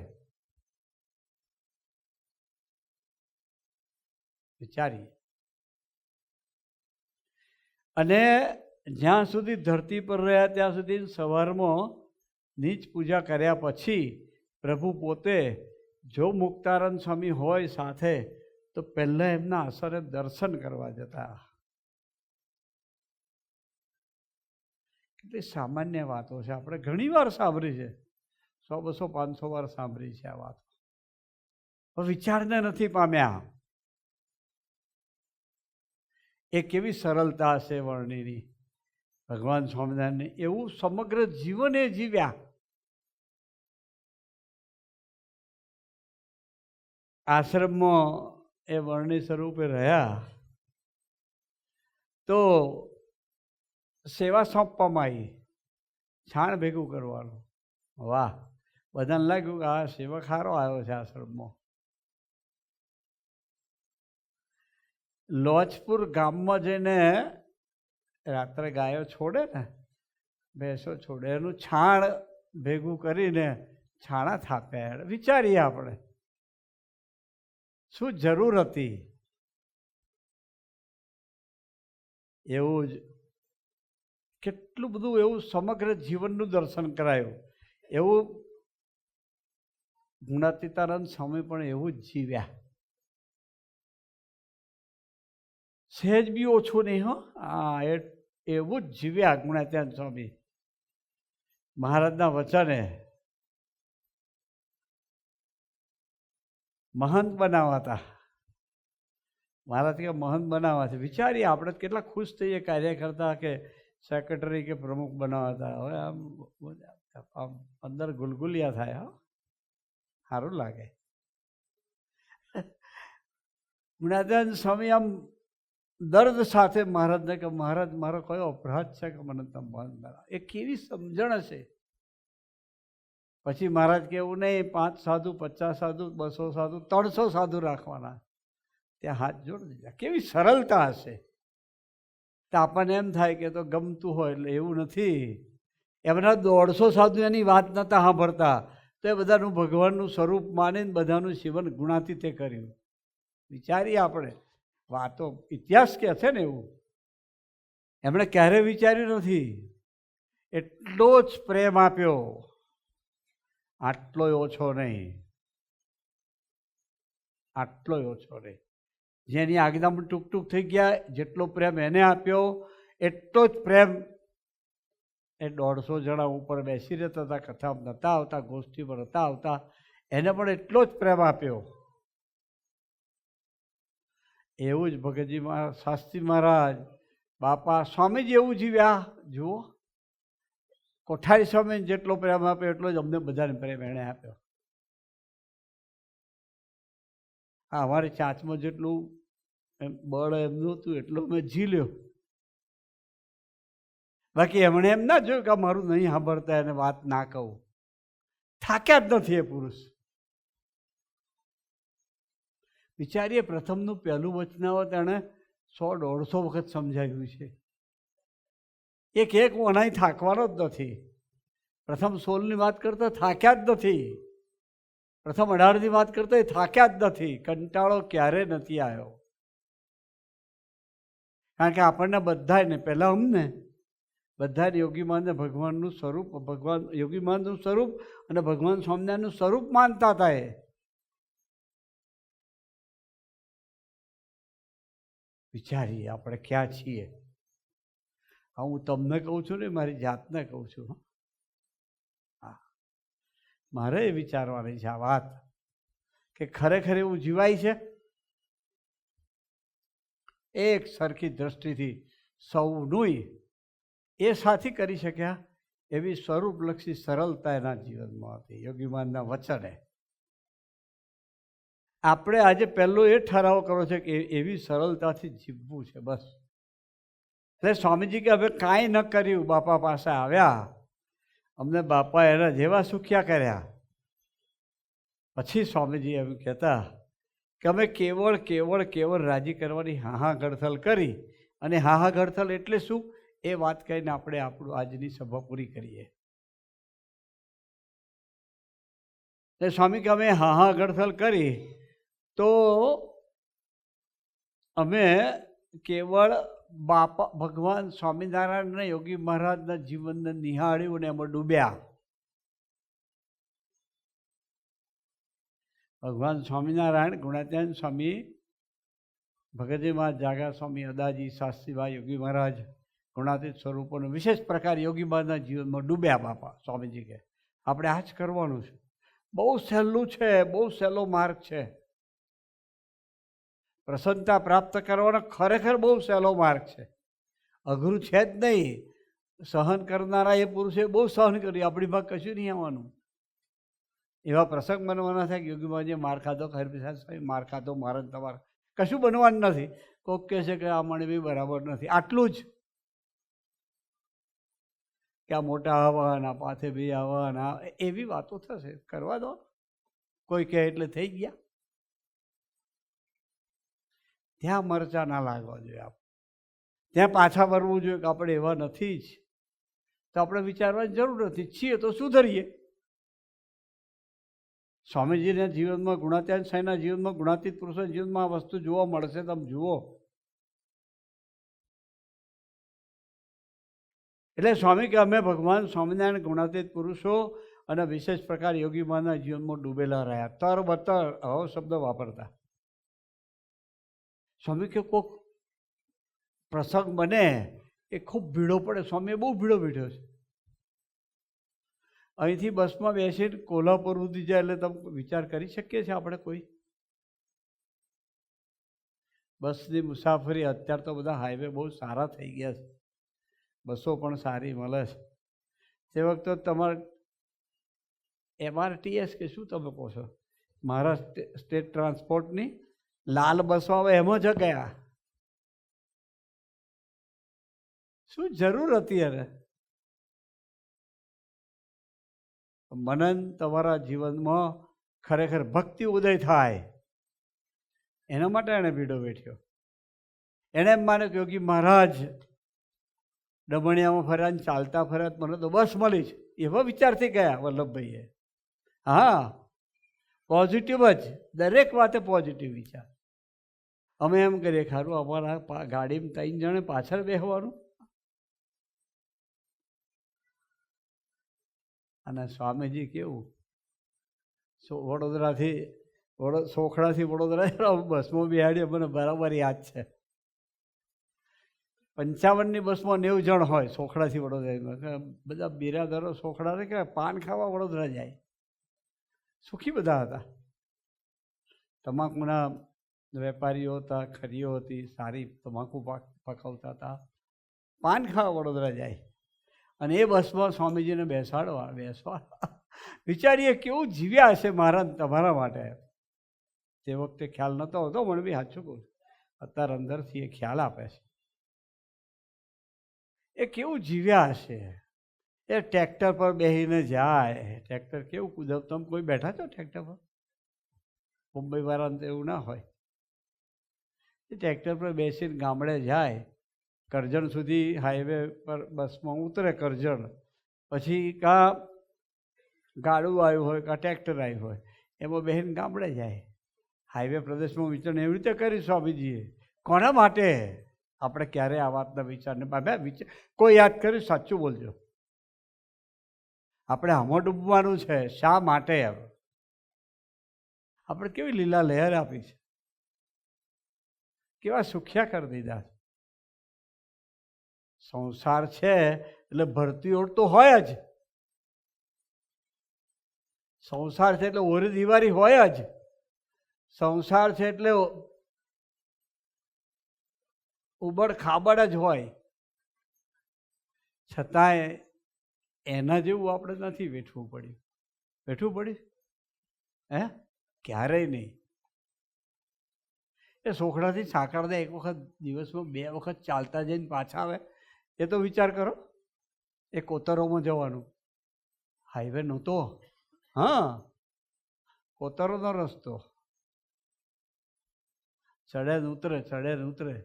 વિચારીએ. અને જ્યાં સુધી ધરતી પર રહ્યા ત્યાં સુધી સવારમાં નીચ પૂજા કર્યા પછી પ્રભુ પોતે જો મુક્તાનંદ સ્વામી હોય સાથે તો પહેલાં એમના આસરે દર્શન કરવા જતા. કેટલી સામાન્ય વાતો છે, આપણે ઘણી વાર સાંભળી છે, 100, 200, 500 વાર સાંભળી છે આ વાતો, પણ વિચારને નથી પામ્યા. એ કેવી સરળતા હશે વર્ણિની ભગવાન સ્વામિનારાયણને, એવું સમગ્ર જીવન એ જીવ્યા. આશ્રમમાં એ વર્ણિ સ્વરૂપે રહ્યા તો સેવા સોંપવામાં આવી, છાણ ભેગું કરવાનું. વાહ, બધાને લાગ્યું કે આ સેવક સારો આવ્યો છે આશ્રમમાં. લોજપુર ગામમાં જઈને રાત્રે ગાયો છોડે ને, ભેંસો છોડે, એનું છાણ ભેગું કરીને છાણા થાપ્યા. વિચારીએ આપણે શું જરૂર હતી. એવું જ કેટલું બધું એવું સમગ્ર જીવનનું દર્શન કરાયું. એવું ગુણાતીતાનંદ સ્વામી પણ એવું જ જીવ્યા. સહેજ બી ઓછું નહીં. હો હા, એવું જ જીવ્યા ગુણાતીતાનંદ સ્વામી. મહારાજના વચને મહંત બનાવાતા. મહારાજ કે મહંત બનાવવા છે. વિચારીએ આપણે કેટલા ખુશ થઈએ કાર્યકર્તા કે સેક્રેટરી કે પ્રમુખ બનાવતા. હવે આમ અંદર ગુલગુલિયા થાય. હા, સારું લાગે. ગુણાતીતાનંદ સ્વામી આમ દર્દ સાથે મહારાજને કે મહારાજ મારો કયો અપરાધ છે કે મને તમે મહંત બનાવો. એ કેવી સમજણ હશે. પછી મહારાજ કે એવું નહીં 5 સાધુ, 50 સાધુ, 200 સાધુ, 300 સાધુ રાખવાના. ત્યાં હાથ જોડી દીધા. કેવી સરળતા હશે. તો આપણને એમ થાય કે તો ગમતું હોય એટલે એવું નથી. એમના 150 સાધુ એની વાત નહોતા સાંભળતા તો એ બધાનું ભગવાનનું સ્વરૂપ માનીને બધાનું જીવન ગુણાતીતે કર્યું. વિચારીએ આપણે વાતો, ઇતિહાસ કે છે ને એવું. એમણે ક્યારેય વિચાર્યું નથી. એટલો જ પ્રેમ આપ્યો, આટલોય ઓછો નહીં, આટલોય ઓછો નહીં. જેની આજ્ઞામાં ટૂંક ટૂંક થઈ ગયા, જેટલો પ્રેમ એને આપ્યો એટલો જ પ્રેમ એ 150 જણા ઉપર બેસી રહેતા હતા, કથામાં નહોતા આવતા, ગોષ્ઠી પર નહોતા આવતા, એને પણ એટલો જ પ્રેમ આપ્યો. એવું જ ભગતજી મહારાજ, શાસ્ત્રી મહારાજ, બાપા સ્વામીજી એવું જીવ્યા. જુઓ, કોઠારી સ્વામીને જેટલો પ્રેમ આપ્યો એટલો જ અમને બધાને પ્રેમ એણે આપ્યો. આ અમારી ચાંચમાં જેટલું બળ એમનું હતું એટલું મેં ઝીલ્યો. બાકી એમણે એમ ના જોયું કે મારું નહીં સાંભળતા એને વાત ના કહું. થાક્યા જ નથી એ પુરુષ. વિચારીએ પ્રથમનું પહેલું વચનાવત એણે 100-150 વખત સમજાવ્યું છે. એક ઓનાઈ થાકવાનો જ નથી. પ્રથમ 16ની વાત કરતા થાક્યા જ નથી. પ્રથમ 18ની વાત કરતા એ થાક્યા જ નથી. કંટાળો ક્યારે નથી આવ્યો. કારણ કે આપણને બધાને પહેલાં અમને બધા યોગીમાનને ભગવાનનું સ્વરૂપ, ભગવાન યોગીમાનનું સ્વરૂપ અને ભગવાન સ્વામિનારાયણનું સ્વરૂપ માનતા હતા. એ વિચારીએ આપણે ક્યાં છીએ. હા, હું તમને કહું છું ને, મારી જાતને કહું છું. હા, મારે એ વિચારવાની છે આ વાત કે ખરેખર એવું જીવાય છે. એક સરખી દ્રષ્ટિથી સૌનું એ સાથી કરી શક્યા. એવી સ્વરૂપલક્ષી સરળતા એના જીવનમાં હતી યોગીમાનના વચને. આપણે આજે પહેલો એ ઠરાવ કરવો છે કે એવી સરળતાથી જીવવું છે બસ. એટલે સ્વામીજી કે હવે કાંઈ ન કર્યું, બાપા પાસે આવ્યા, અમને બાપા એના જેવા સુખ્યા કર્યા. પછી સ્વામીજી એમ કહેતા કે અમે કેવળ કેવળ કેવળ રાજી કરવાની હાહા ગળથલ કરી. અને હાહા ગળથલ એટલે શું એ વાત કહીને આપણે આપણું આજની સભા પૂરી કરીએ. એટલે સ્વામી કે અમે હાહા ગળથલ કરી તો અમે કેવળ બાપા ભગવાન સ્વામિનારાયણના યોગી મહારાજના જીવનને નિહાળ્યું અને એમાં ડૂબ્યા. ભગવાન સ્વામિનારાયણ, ગુણાત્યાન સ્વામી, ભગતજી મહારાજ, જાગા સ્વામી, અદાજી, શાસ્ત્રીભાઈ, યોગી મહારાજ, ગુણાતીત સ્વરૂપોનો વિશેષ પ્રકાર યોગી મહારાજના જીવનમાં ડૂબ્યા બાપા. સ્વામીજી કે આપણે આ જ કરવાનું છે. બહુ સહેલું છે, બહુ સહેલો માર્ગ છે. પ્રસન્નતા પ્રાપ્ત કરવાનો ખરેખર બહુ સહેલો માર્ગ છે, અઘરું છે જ નહીં. સહન કરનારા એ પુરુષે બહુ સહન કર્યું, આપણી ભાગ કશું નહીં આવવાનું. એવા પ્રસંગ બનવાના થાય કે યોગી મહારાજે માર ખાધો, ખરપ્રસાદ સ્વામી માર ખાધો, મારે તમારે કશું બનવાનું નથી. કોક કહે છે કે આ મને બી બરાબર નથી, આટલું જ કે આ મોટા આવવાના, પાથે બી આવવાના, એવી વાતો થશે. કરવા દો, કોઈ કહે એટલે થઈ ગયા. ત્યાં મરચા ના લાગવા જોઈએ. આપણે ત્યાં પાછા વળવું જોઈએ કે આપણે એવા નથી જ, તો આપણે વિચારવાની જરૂર નથી. છીએ તો સુધરીએ. સ્વામીજીના જીવનમાં, ગુણાત્યાન સાંઈના જીવનમાં, ગુણાતીત પુરુષોના જીવનમાં આ વસ્તુ જોવા મળશે. તમે જુઓ. એટલે સ્વામી કે અમે ભગવાન સ્વામિનારાયણ, ગુણાતીત પુરુષો અને વિશેષ પ્રકાર યોગી મહારાજના જીવનમાં ડૂબેલા રહ્યા. તરબતર આવો શબ્દ વાપરતા. સ્વામી કે કોઈક પ્રસંગ બને એ ખૂબ ભીડો પડે. સ્વામીએ બહુ ભીડો બેઠ્યો છે. અહીંથી બસમાં બેસીને કોલ્હાપુર સુધી જાય એટલે તમે વિચાર કરી શકીએ છીએ આપણે કોઈ? બસની મુસાફરી અત્યારે તો બધા હાઈવે બહુ સારા થઈ ગયા છે, બસો પણ સારી મળે છે. તે વખતે તમારે MRTS કે શું તમે કહો છો, મહારાષ્ટ્ર સ્ટેટ ટ્રાન્સપોર્ટની લાલ બસો આવે એમાં જ ગયા. શું જરૂર હતી? અરે મનન તમારા જીવનમાં ખરેખર ભક્તિ ઉદય થાય એના માટે એણે ભીડો બેઠ્યો. એણે એમ માને કે યોગી મહારાજ ડમણિયામાં ફર્યા, ચાલતા ફર્યા, મને તો બસ મળી છે, એવા વિચારથી ગયા વલ્લભભાઈએ. હા, પોઝિટિવ જ, દરેક વાતે પોઝિટિવ વિચાર. અમે એમ કરીએ ખારું અમારા ગાડીમાં 3 જણે પાછળ બેસવાનું. અને સ્વામીજી કેવું વડોદરાથી સોખડાથી વડોદરા બસમાં બેહાડીએ, મને બરાબર યાદ છે. 55ની બસમાં 90 જણ હોય સોખડાથી વડોદરા. બધા બિરાદરો સોખડાને કે પાન ખાવા વડોદરા જાય. સુખી બધા હતા. તમાકુના વેપારીઓ હતા, ખરીઓ હતી, સારી તમાકુ પકવતા હતા. પાન ખાવા વડોદરા જાય અને એ બસમાં સ્વામીજીને બેસવા. વિચારીએ કેવું જીવ્યા હશે મહારાજ તમારા માટે. તે વખતે ખ્યાલ નહોતો હોતો, મને બી સાચું કહું, અત્યારે અંદરથી એ ખ્યાલ આપે છે. એ કેવું જીવ્યા હશે. એ ટ્રેક્ટર પર બેસીને જાય. ટ્રેક્ટર કેવું કુદરત, તમે કોઈ બેઠા છો ટ્રેક્ટર પર? મુંબઈ વાળાને તો એવું ના હોય. એ ટ્રેક્ટર પર બેસીને ગામડે જાય, કરજણ સુધી હાઈવે પર બસમાં ઉતરે કરજણ, પછી કાં ગાડું આવ્યું હોય કાં ટ્રેક્ટર આવ્યું હોય, એમાં બેસીને ગામડે જાય. હાઈવે પ્રદેશમાં વિચરણ એવી રીતે કરી સ્વામીજીએ. કોના માટે? આપણે ક્યારે આ વાતના વિચારને કોઈ યાદ કર્યું? સાચું બોલજો. આપણે આમાં ડૂબવાનું છે. શા માટે? આપણે કેવી લીલા લહેર આપી છે, કેવા સુખ્યા કરી દીધા. સંસાર છે એટલે ભરતી ઓળ તો હોય જ. સંસાર છે એટલે ઓરી દિવારી હોય જ. સંસાર છે એટલે ઉબડ ખાબડ જ હોય. છતાંય એના જેવું આપણે નથી વેઠવું પડ્યું. વેઠવું પડ્યું? હે? ક્યારેય નહીં. એ સોખડાથી સાંકળદા એક વખત દિવસમાં 2 વખત ચાલતા જઈને પાછા આવે એ તો વિચાર કરો. એ કોતરોમાં જવાનું, હાઈવે નહોતો. હા, કોતરોનો રસ્તો, ચડે ને ઉતરે, ચડે ને ઉતરે.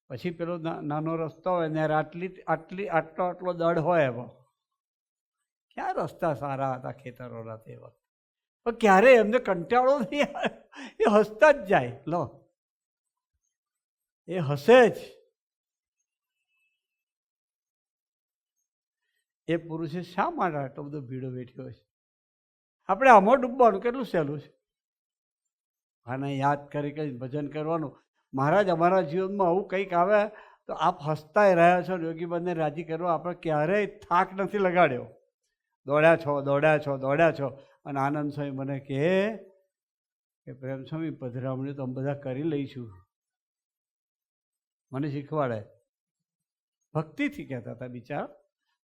પછી પેલો નાનો રસ્તો હોય ને આટલો દડ હોય એમાં. ક્યાં રસ્તા સારા હતા ખેતરોના તે વખતે, પણ ક્યારેય એમને કંટાળો નહીં આવે. એ હસતા જ જાય. લો, એ હસે જ. એ પુરુષે શા માટે આટલો બધો ભીડો બેઠ્યો છે? આપણે આમાં ડૂબવાનું કેટલું સહેલું છે. આને યાદ કરી કરી ભજન કરવાનું. મહારાજ અમારા જીવનમાં આવું કંઈક આવે તો આપ હસતાય રહ્યા છો. યોગીબંધને રાજી કરવા આપણે ક્યારેય થાક નથી લગાડ્યો. દોડ્યા છો, દોડ્યા છો, દોડ્યા છો. અને આનંદ સ્વામી મને કે પ્રેમ સ્વામી પધરામણી તો અમે બધા કરી લઈશું. મને શીખવાડે. ભક્તિથી કહેતા હતા બિચારા.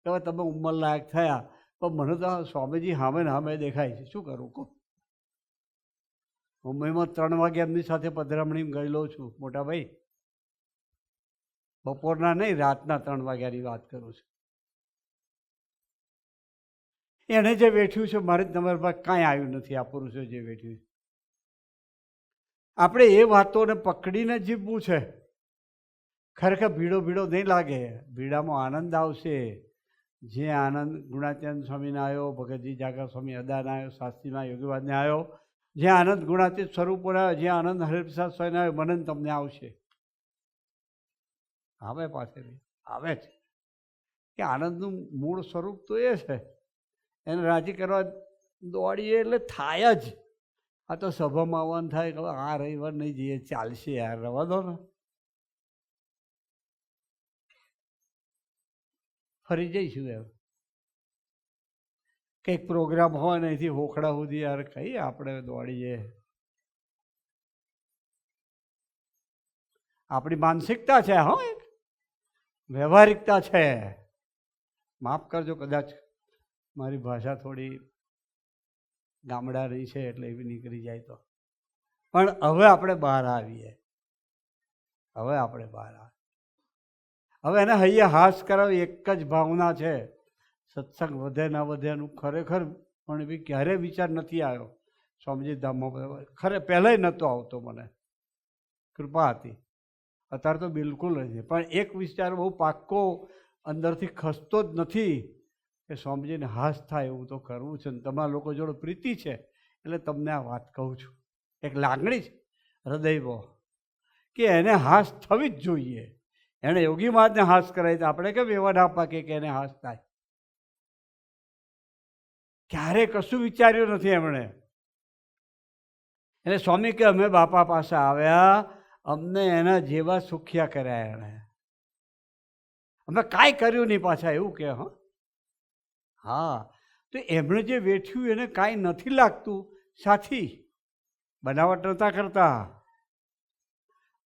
હવે તમે ઉંમર લાયક થયા, પણ મને તો સ્વામીજી સામે ને સામે દેખાય છે. શું કરું કહું? મુંબઈમાં 3 વાગે એમની સાથે પધરામણી ગયેલો છું મોટા ભાઈ. બપોરના નહીં, રાતના 3 વાગ્યાની વાત કરું છું. એણે જે વેઠ્યું છે મારે તમારા પાસે કાંઈ આવ્યું નથી. આ પુરુષો જે વેઠ્યું છે, આપણે એ વાતોને પકડીને જીવવું છે. ખરેખર ભીડો નહીં લાગે. ભીડામાં આનંદ આવશે. જે આનંદ ગુણાતીતાનંદ સ્વામીને આવ્યો, ભગતજી જાગર સ્વામી અદાને આવ્યો, શાસ્ત્રીમાં યોગીવાદને આવ્યો, જે આનંદ ગુણાતીત સ્વરૂપોને આવ્યો, જે આનંદ હરિપ્રસાદ સ્વામીને આવ્યો, મને તમને આવશે. આવે પાછળ આવે છે કે આનંદનું મૂળ સ્વરૂપ તો એ છે. એને રાજી કરવા દોડીએ એટલે થાય જ. આ તો સભામાં આવવાનું થાય કે આ રવિવાર નહીં જઈએ, ચાલશે યાર, રવા દો ને, ફરી જઈશું. એમ કંઈક પ્રોગ્રામ હોય ને અહીંથી હોખડા સુધી યાર કઈ આપણે દોડીએ. આપણી માનસિકતા છે, હો, એક વ્યવહારિકતા છે. માફ કરજો કદાચ મારી ભાષા થોડી ગામડાની છે એટલે એવી નીકળી જાય તો. પણ હવે આપણે બહાર આવીએ. હવે આપણે બહાર આવીએ. હવે એને હૈયા હાસ કરાવી એક જ ભાવના છે. સત્સંગ વધે ના વધે એનું ખરેખર પણ બી ક્યારેય વિચાર નથી આવ્યો. સ્વામીજી ધામમાં પહેલાંય નહોતો આવતો. મને કૃપા હતી. અત્યારે તો બિલકુલ નથી. પણ એક વિચાર બહુ પાક્કો અંદરથી ખસતો જ નથી કે સ્વામીજીને હાસ થાય એવું તો કરવું છે. ને તમારા લોકો જોડે પ્રીતિ છે એટલે તમને આ વાત કહું છું. એક લાગણી છે હૃદયમાં કે એને હાસ થવી જ જોઈએ. એણે યોગી મહારાજને હાસ કરાવી તો આપણે કેમ એવા ના પાકે કે એને હાસ થાય? ક્યારે કશું વિચાર્યું નથી એમણે. એટલે સ્વામી કે અમે બાપા પાસે આવ્યા, અમને એના જેવા સુખ્યા કર્યા એણે. અમે કાંઈ કર્યું નહીં પાછા એવું કે. હા, તો એમણે જે વેઠ્યું એને કાંઈ નથી લાગતું. સાથી બનાવટ નહોતા કરતા.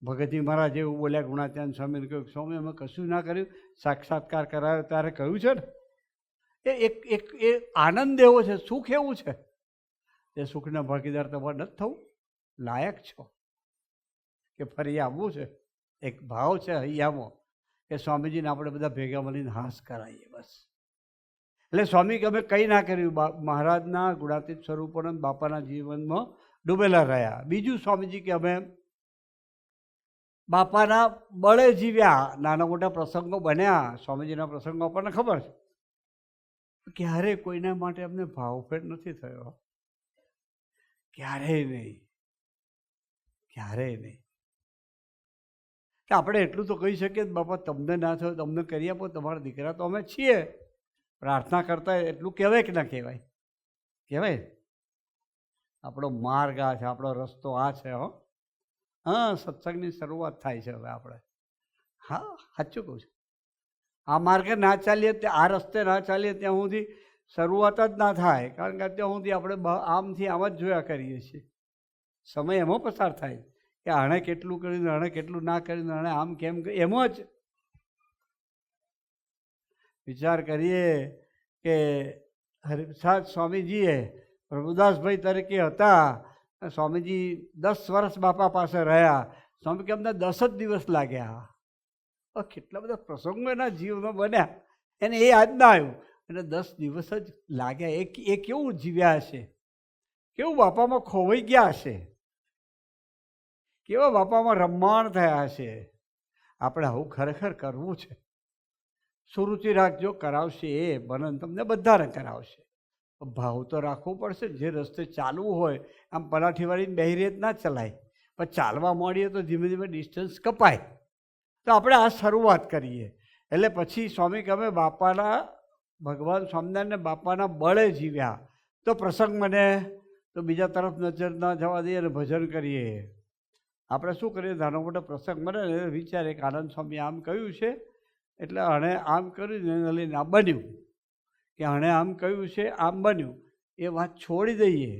ભગતજી મહારાજ એવું બોલ્યા ગુણાતીતાનંદ સ્વામીને કહ્યું, સ્વામી અમે કશું ના કર્યું, સાક્ષાત્કાર કરાયો ત્યારે કહ્યું છે ને. એ આનંદ એવો છે, સુખ એવું છે. એ સુખના ભાગીદાર તમારે નથી થવું? લાયક છો કે ફરી આવવું છે? એક ભાવ છે હૈયામાં કે સ્વામીજીને આપણે બધા ભેગા મળીને હાસ કરાવીએ બસ. એટલે સ્વામી કે અમે કંઈ ના કર્યું. મહારાજના ગુણાતીત સ્વરૂપોને બાપાના જીવનમાં ડૂબેલા રહ્યા. બીજું સ્વામીજી કે અમે બાપાના બળે જીવ્યા. નાના મોટા પ્રસંગો બન્યા. સ્વામીજીના પ્રસંગો આપણને ખબર છે. ક્યારેય કોઈના માટે અમને ભાવફેર નથી થયો. ક્યારેય નહીં, ક્યારેય નહીં. કે આપણે એટલું તો કહી શકીએ બાપા તમને ના થયો તમને કરી આપો, તમારા દીકરા તો અમે છીએ. પ્રાર્થના કરતા એટલું કહેવાય કે ના કહેવાય? કહેવાય. આપણો માર્ગ આ છે, આપણો રસ્તો આ છે. હા, સત્સંગની શરૂઆત થાય છે હવે આપણે. હા, સાચું કહું છું. આ માર્ગે ના ચાલીએ, આ રસ્તે ના ચાલીએ ત્યાં સુધી શરૂઆત જ ના થાય. કારણ કે ત્યાં સુધી આપણે આમથી આમ જ જોયા કરીએ છીએ. સમય એમાં પસાર થાય કે આણે કેટલું કર્યું, આણે કેટલું ના કર્યું, આણે આમ કેમ, એમાં જ વિચાર કરીએ કે હરિપ્રસાદ સ્વામીજીએ પ્રભુદાસભાઈ તરીકે હતા, સ્વામીજી 10 વર્ષ બાપા પાસે રહ્યા. સ્વામી કે અમને 10 જ દિવસ લાગ્યા. કેટલા બધા પ્રસંગો એના જીવનમાં બન્યા, એને એ યાદ ના આવ્યું. અને 10 દિવસ જ લાગ્યા. એ કેવું જીવ્યા હશે, કેવું બાપામાં ખોવાઈ ગયા હશે, કેવા બાપામાં રમમાણ થયા હશે. આપણે આવું ખરેખર કરવું છે. સુરુચિ રાખજો, કરાવશે એ બનન તમને બધાને કરાવશે. ભાવ તો રાખવો પડશે. જે રસ્તે ચાલવું હોય આમ પલાઠી વાળીને બેહી રેત ના ચલાય, પણ ચાલવા માંડીએ તો ધીમે ધીમે ડિસ્ટન્સ કપાય. તો આપણે આ શરૂઆત કરીએ. એટલે પછી સ્વામી કે અમે બાપાના, ભગવાન સ્વામિનારાયણ બાપાના બળે જીવ્યા. તો પ્રસંગ મને તો બીજા તરફ નજર ના જવા દઈએ અને ભજન કરીએ. આપણે શું કરીએ, નાનો મોટો પ્રસંગ બને ને વિચારે કે આનંદ સ્વામી આમ કહ્યું છે એટલે આણે આમ કર્યું ને એને લઈને આ બન્યું, કે આણે આમ કહ્યું છે આમ બન્યું. એ વાત છોડી દઈએ.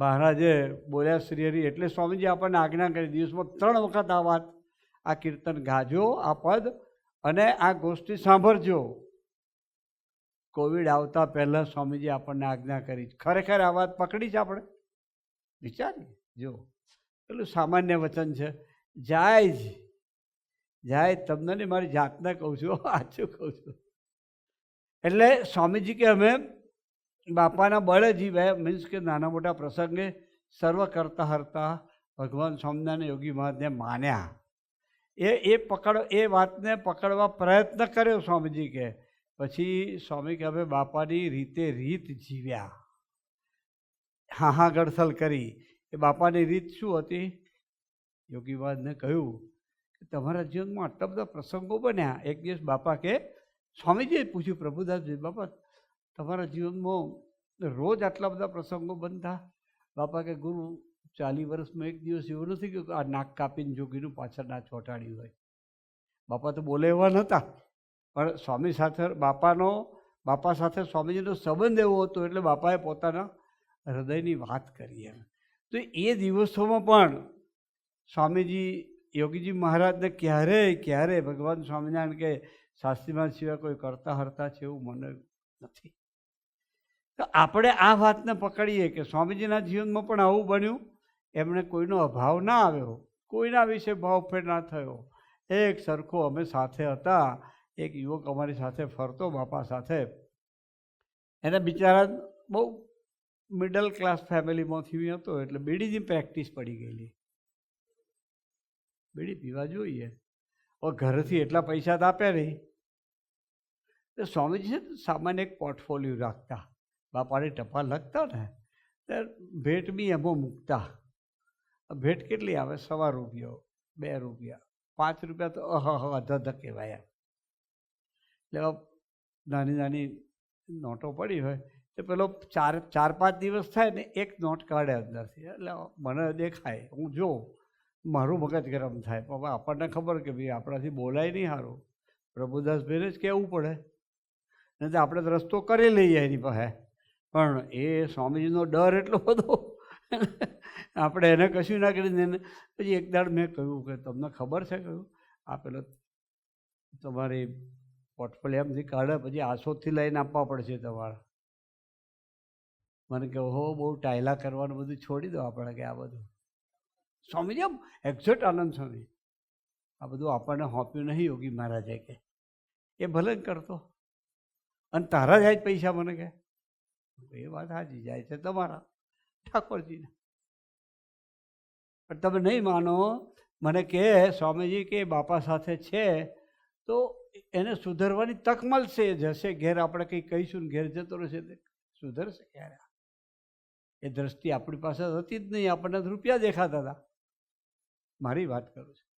મહારાજે બોલ્યા શ્રી હરિ, એટલે સ્વામીજી આપણને આજ્ઞા કરી દિવસમાં 3 વખત આ વાત, આ કીર્તન ગાજો, આ પદ, અને આ ગોષ્ઠી સાંભળજો. કોવિડ આવતા પહેલાં સ્વામીજી આપણને આજ્ઞા કરી. ખરેખર આ વાત પકડી છે આપણે? વિચારીએ. જો પેલું સામાન્ય વચન છે, જાય જ જાય. તમને નહીં, મારી જાતને કહું છું, સાચું કહું છું. એટલે સ્વામીજી કે અમે બાપાના બળે જીવ્યા, મીન્સ કે નાના મોટા પ્રસંગે સર્વ કરતા હરતા ભગવાન સ્વામિનારાયણ યોગી મહારાજને માન્યા. એ વાતને પકડવા પ્રયત્ન કર્યો સ્વામીજી કે. પછી સ્વામી કે અમે બાપાની રીતે રીત જીવ્યા, હા ગડસલ કરી. એ બાપાની રીત શું હતી? યોગી મહારાજને કહ્યું કે તમારા જીવનમાં આટલા બધા પ્રસંગો બન્યા. એક દિવસ બાપા કે, સ્વામીજીએ પૂછ્યું પ્રભુદાસજી, બાપા તમારા જીવનમાં રોજ આટલા બધા પ્રસંગો બનતા? બાપા કે ગુરુ 40 વર્ષમાં એક દિવસ એવું નથી કે આ નાક કાપીને જોગીનું પાછળ ના ચોંટાડ્યું હોય. બાપા તો બોલે એવા નહોતા, પણ સ્વામી સાથે બાપા સાથે સ્વામીજીનો સંબંધ એવો હતો એટલે બાપાએ પોતાના હૃદયની વાત કરી એમ. તો એ દિવસોમાં પણ સ્વામીજી યોગીજી મહારાજને ક્યારેય ભગવાન સ્વામિનારાયણ કે શાસ્ત્રીમાં સિવાય કોઈ કરતા હરતા છે એવું મને નથી. તો આપણે આ વાતને પકડીએ કે સ્વામીજીના જીવનમાં પણ આવું બન્યું. એમણે કોઈનો અભાવ ના આવ્યો, કોઈના વિશે ભાવફેર ના થયો. એક સરખો અમે સાથે હતા. એક યુવક અમારી સાથે ફરતો બાપા સાથે, એને બિચારા બહુ મિડલ ક્લાસ ફેમિલીમાંથી હતો, એટલે બીડીની પ્રેક્ટિસ પડી ગયેલી. બીડી પીવા જોઈએ, હવે ઘરેથી એટલા પૈસા તો આપ્યા નહીં. તો સ્વામીજી છે ને સામાન્ય એક પોર્ટફોલિયો રાખતા, બાપાની ટપાલ લખતા ને ત્યારે ભેટ બી એમાં મૂકતા. ભેટ કેટલી આવે? 1.25 રૂપિયા, 2 રૂપિયા, 5 રૂપિયા તો અધધ કહેવાય. એટલે નાની નાની નોટો પડી હોય તો પેલો 4-5 દિવસ થાય ને એક નોટ કાઢે અંદરથી. એટલે મને દેખાય, હું જોઉં, મારું મગજ ગરમ થાય. પણ આપણને ખબર કે ભાઈ આપણાથી બોલાય નહીં સારું, પ્રભુદાસભાઈને જ કહેવું પડે, નહીં તો આપણે તો રસ્તો કરી લઈએ એની પાસે. પણ એ સ્વામીજીનો ડર એટલો બધો, આપણે એને કશું ના કરીને. પછી એક દાડ મેં કહ્યું કે તમને ખબર છે, કહ્યું આ પેલો તમારી પોર્ટફોલિયામાંથી કાઢે પછી આસોદથી લઈને આપવા પડશે તમારે. મને કહે હો બહુ ટાયલા કરવાનું બધું છોડી દો આપણે, કે આ બધું સ્વામીજી આમ એક્ઝેક્ટ આનંદ સ્વામી આ બધું આપણને હોપ્યું નહીં યોગી મહારાજે કે. એ ભલે જ કરતો, અને તારા જાય પૈસા મને કે. એ વાત સાચી, જાય છે તમારા ઠાકોરજીને. પણ તમે નહીં માનો, મને કહે સ્વામીજી કે બાપા સાથે છે તો એને સુધરવાની તક મળશે. જશે ઘેર, આપણે કંઈ કહીશું ને ઘેર જતો રહેશે, સુધરશે ક્યારે? એ દ્રષ્ટિ આપણી પાસે હતી જ નહીં, આપણને રૂપિયા દેખાતા હતા. મારી વાત કરું છું.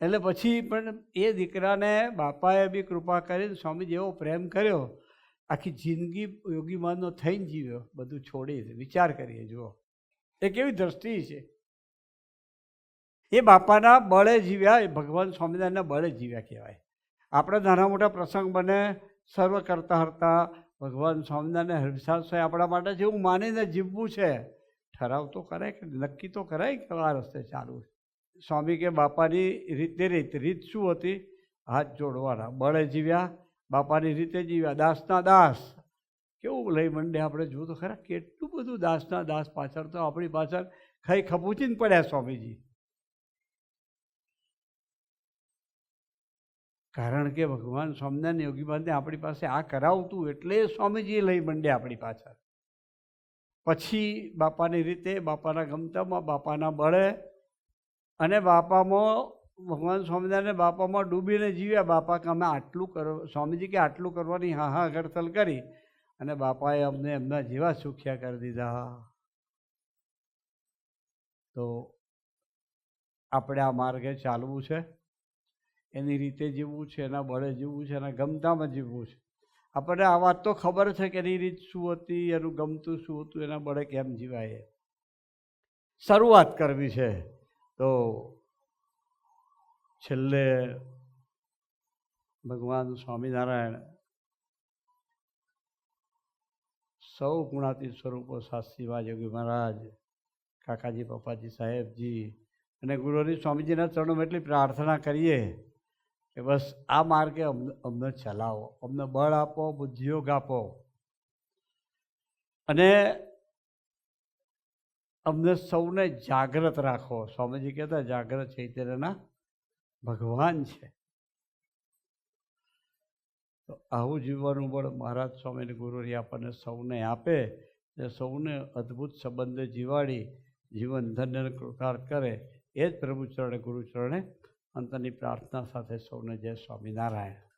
એટલે પછી પણ એ દીકરાને બાપાએ બી કૃપા કરીને સ્વામીજી એવો પ્રેમ કર્યો, આખી જિંદગી યોગી મહારાજનો થઈને જીવ્યો, બધું છોડી. વિચાર કરીએ, જુઓ એ કેવી દ્રષ્ટિ છે. એ બાપાના બળે જીવ્યા, એ ભગવાન સ્વામિનારાયણના બળે જીવ્યા કહેવાય. આપણે નાના મોટા પ્રસંગ બને, સર્વ કરતા હરતા ભગવાન સ્વામિનારાયણ હરિપ્રસાદ સ્વામી આપણા માટે જેવું માનીને જીવવું છે. ઠરાવ તો કરાય, કે નક્કી તો કરાય કે આ રસ્તે ચાલુ છે. સ્વામી કે બાપાની રીત શું હતી? હાથ જોડવાના, બળે જીવ્યા, બાપાની રીતે જીવ્યા, દાસના દાસ. કેવું લઈ મંડે આપણે જોયું તો ખરા, કેટલું બધું દાસના દાસ પાછળ તો આપણી પાછળ ખાઈ ખપૂચીને પડ્યા સ્વામીજી. કારણ કે ભગવાન સ્વામિનારાયણ યોગી બાંધે આપણી પાસે આ કરાવતું એટલે સ્વામીજી લઈ મંડે આપણી પાછળ. પછી બાપાની રીતે, બાપાના ગમતામાં, બાપાના બળે અને બાપામાં ભગવાન સ્વામિનારાયણ બાપામાં ડૂબીને જીવ્યા. બાપા કે અમે આટલું સ્વામીજી કે આટલું કરવાની હા ગડતલ કરી અને બાપાએ અમને એમના જેવા સુખ્યા કરી દીધા. તો આપણે આ માર્ગે ચાલવું છે, એની રીતે જીવવું છે, એના બળે જીવવું છે, એના ગમતામાં જીવવું છે. આપણને આ વાત તો ખબર છે કે એની રીત શું હતી, એનું ગમતું શું હતું, એના બળે કેમ જીવાય. શરૂઆત કરવી છે. તો છેલ્લે ભગવાન સ્વામિનારાયણ સૌ ગુણાતીત સ્વરૂપો શાસ્ત્રીવાદ યોગી મહારાજ, કાકાજી પપ્પાજી સાહેબજી અને ગુરુહરિ સ્વામીજીના ચરણોમાં એટલી પ્રાર્થના કરીએ કે બસ આ માર્ગે અમને ચલાવો, અમને બળ આપો, બુદ્ધિયોગ આપો અને અમને સૌને જાગ્રત રાખો. સ્વામીજી કહેતા જાગ્રત ચૈતન્યના ભગવાન છે. તો આવું જીવવાનું બળ મહારાજ સ્વામીને ગુરુહરિ આપણને સૌને આપે અને સૌને અદ્ભુત સંબંધે જીવાડી જીવન ધન્ય કૃતાર્થ કરે. એ જ પ્રભુ ચરણે ગુરુ ચરણે અંતરની પ્રાર્થના સાથે સૌને જય સ્વામિનારાયણ.